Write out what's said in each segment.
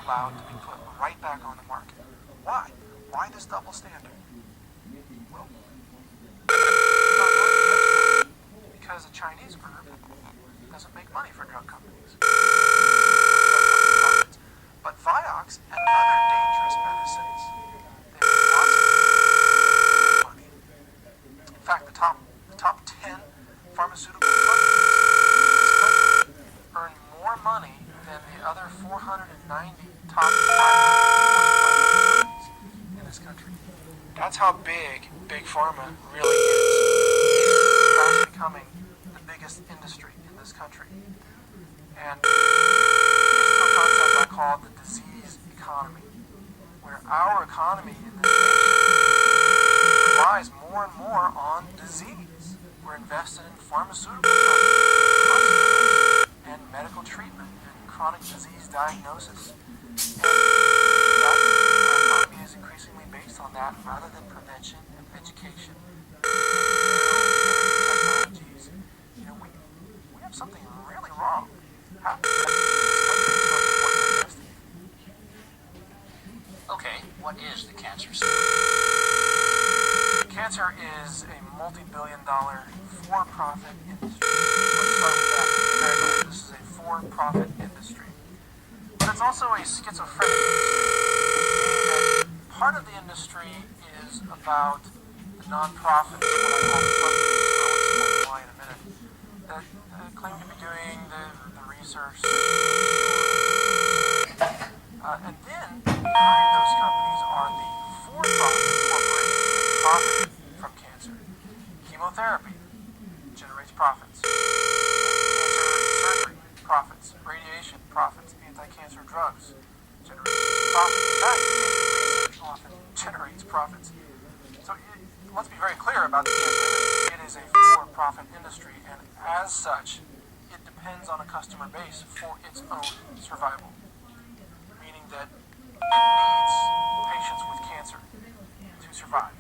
allowed to be put right back on the market. Why? Why this double standard? Well, because a Chinese group doesn't make money for drug companies. But Vioxx and other dangerous medicines, they make lots of money. In fact, the top 10 pharmaceutical companies in this country earn more money than the other 490 top 500 companies in this country. That's how big Big Pharma really is. It's fast becoming the biggest industry in this country. And it's a concept I call the disease economy, where our economy in this nation relies more and more on disease. We're invested in pharmaceutical companies, hospitals, and medical treatment and chronic disease diagnosis. And our economy is increasingly based on that rather than prevention and education. Technologies. You know, we have something really wrong. Okay, what is the cancer story? Cancer is a multi-billion-dollar for-profit industry. Let's start with that. Very clear. This is a for-profit industry. But it's also a schizophrenic industry, meaning that part of the industry is about the nonprofits, what I call the companies, I'll explain why in a minute, that claim to be doing the research. And then, behind those companies are the for-profit corporations that profit from cancer. Chemotherapy generates profits. Cancer surgery, profits. Radiation, profits. Anti-cancer drugs generates profits. In fact, cancer research often generates profits. So let's be very clear about the cancer industry. It is a for-profit industry, and as such, it depends on a customer base for its own survival. Meaning that it needs patients with cancer to survive.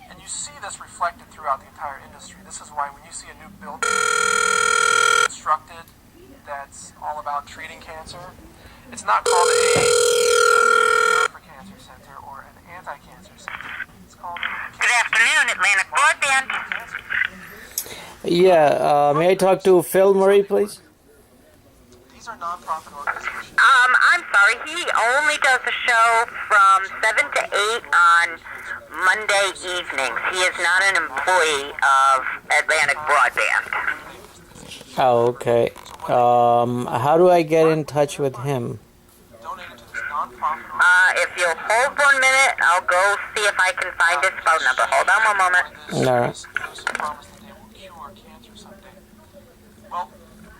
And you see this reflected throughout the entire industry. This is why when you see a new building constructed that's all about treating cancer, it's not called a cure for cancer center or an anti-cancer center. It's called a Good afternoon, Atlantic Broadband. Yeah, may I talk to Phil Murray, please? These are nonprofit organizations. I'm sorry, he only does a show from 7 to 8 on Monday evenings. He is not an employee of Atlantic Broadband. Oh, okay. How do I get in touch with him? Donated to this nonprofit If you'll hold 1 minute, I'll go see if I can find his phone number. Hold on 1 moment. All right. Promise that they will cure cancer someday. Well,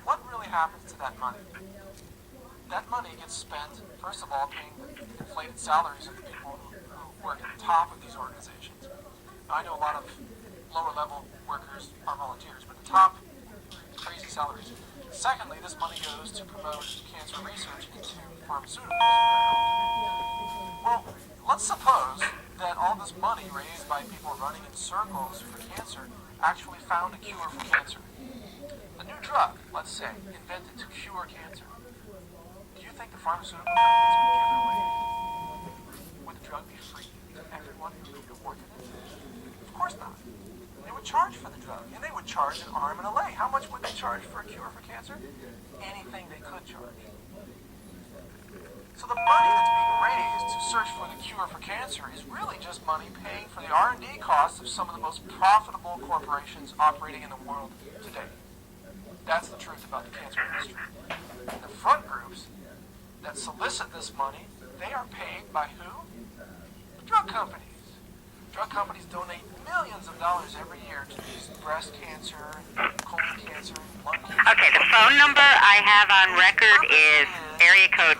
what really happens to that money? That money gets spent, first of all, paying the inflated salaries of the people who work at the top of these organizations. Now, I know a lot of lower-level workers are volunteers, but the top, crazy salaries. Secondly, this money goes to promote cancer research into pharmaceuticals. Well, let's suppose that all this money raised by people running in circles for cancer actually found a cure for cancer. A new drug, let's say, invented to cure cancer. Do you think the pharmaceutical companies would give it away? Would the drug be free to everyone who wanted it? Of course not. They would charge for the drug, and they would charge an arm and a leg. How much would they charge for a cure for cancer? Anything they could charge. So the money that's being raised to search for the cure for cancer is really just money paying for the R&D costs of some of the most profitable corporations operating in the world today. That's the truth about the cancer industry. And the front groups that solicit this money, they are paid by who? The drug companies. Drug companies donate millions of dollars every year to these breast cancer, colon cancer, lung cancer. Okay, the phone number I have on record is area code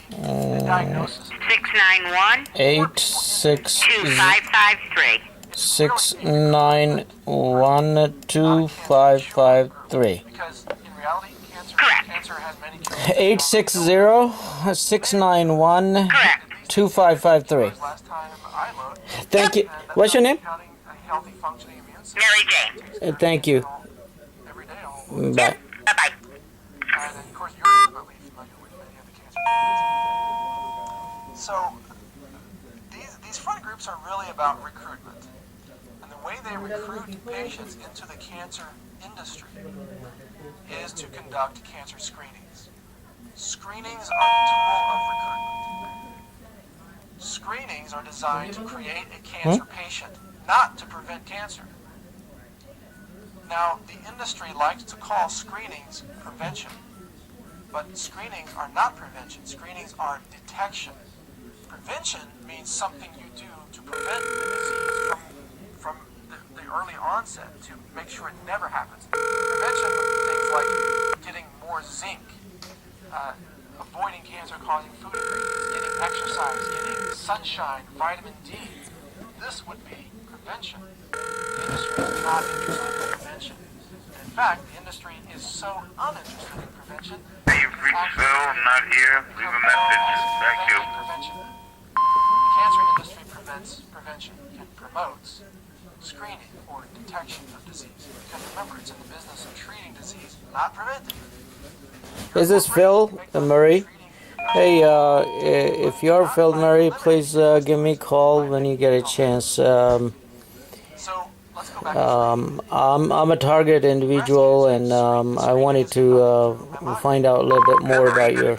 860-691-2553. 860-691-2553. Because in reality, Correct. cancer has many cures. 860-691-2553. Last time I looked, Thank you. What's your name? counting a healthy functioning immune system. Mary Jane. Thank you. Every day, Bye. Bye-bye. and of course, you're intimately familiar with groups are really about recruitment. And the way they recruit patients into the cancer industry is to conduct cancer screenings. Screenings are the tool of recruitment. Screenings are designed to create a cancer patient, not to prevent cancer. Now, the industry likes to call screenings prevention, but screenings are not prevention. Screenings are detection. Prevention means something you do to prevent the disease from the early onset, to make sure it never happens. Prevention would be things like getting more zinc, avoiding cancer-causing food ingredients, getting exercise, getting sunshine, vitamin D. This would be prevention. The industry is not interested in prevention. And in fact, the industry is so uninterested in prevention. You've reached Phil, not here. Leave a message. Thank you. Prevention. The cancer industry prevents prevention and promotes screening or detection of disease. Because remember, it's in the business of treating disease, not preventing. Is this Phil Murray? Hey, if you're Phil Murray, please give me a call when you get a chance. So let's go back. I'm a target individual, and I wanted to find out a little bit more about your